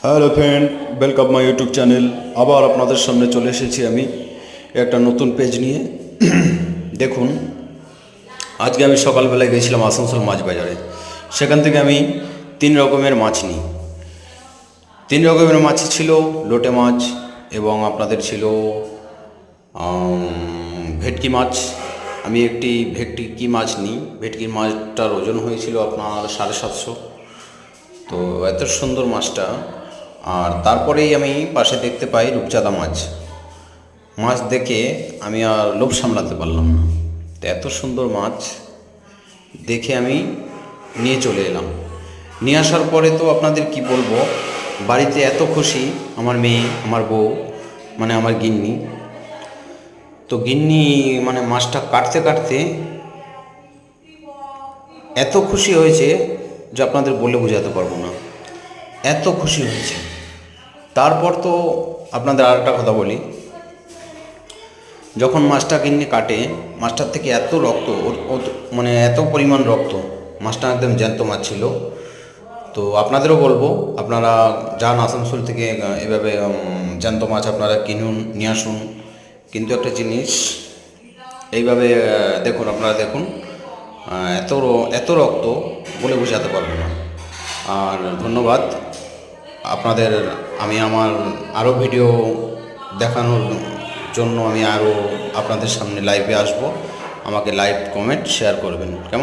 Hello friend, welcome my YouTube channel. আবার আপনাদের সামনে চলে এসেছি আমি একটা নতুন পেজ নিয়ে। দেখুন, আজকে আমি সকালবেলায় গিয়েছিলাম আসানসোল মাছ বাজারে। সেখান থেকে আমি 3 রকমের মাছ নিই। 3 রকমের মাছ ছিল লোটে মাছ, এবং আপনাদের ছিল ভেটকি মাছ। আমি একটি ভেটকি মাছ নিই। ভেটকি মাছটার ওজন হয়েছিল আপনার 750। তো এত সুন্দর মাছটা। আর তারপরেই আমি পাশে দেখতে পাই রূপচাঁদা মাছ। মাছ দেখে আমি আর লোভ সামলাতে পারলাম না। তো এত সুন্দর মাছ দেখে আমি নিয়ে চলে এলাম। নিয়ে আসার পরে তো আপনাদের কি বলবো, বাড়িতে এত খুশি আমার মেয়ে, আমার বউ, মানে আমার গিন্নি। তো গিন্নি মানে মাছটা কাটতে কাটতে এত খুশি হয়েছে যে আপনাদের বলে বোঝাতে পারবো না, এত খুশি হয়েছে। তারপর তো আপনাদের আর একটা কথা বলি, যখন মাছটা কিনে কাটে, মাছটার থেকে এত রক্ত, মানে এত পরিমাণ রক্ত। মাছটা একদম জ্যান্ত মাছ ছিল। তো আপনাদেরও বলবো, আপনারা যান আসানসোল থেকে এভাবে জ্যান্ত মাছ আপনারা কিনুন, নিয়ে আসুন। কিন্তু একটা জিনিস, এইভাবে দেখুন, আপনারা দেখুন, এত রক্ত বলে বোঝাতে পারবো না। আর ধন্যবাদ আপনাদের। আমি আমার আরও ভিডিও দেখানোর জন্য আমি আরও আপনাদের সামনে লাইভে আসব। আমাকে লাইভ কমেন্ট শেয়ার করবেন, কেমন?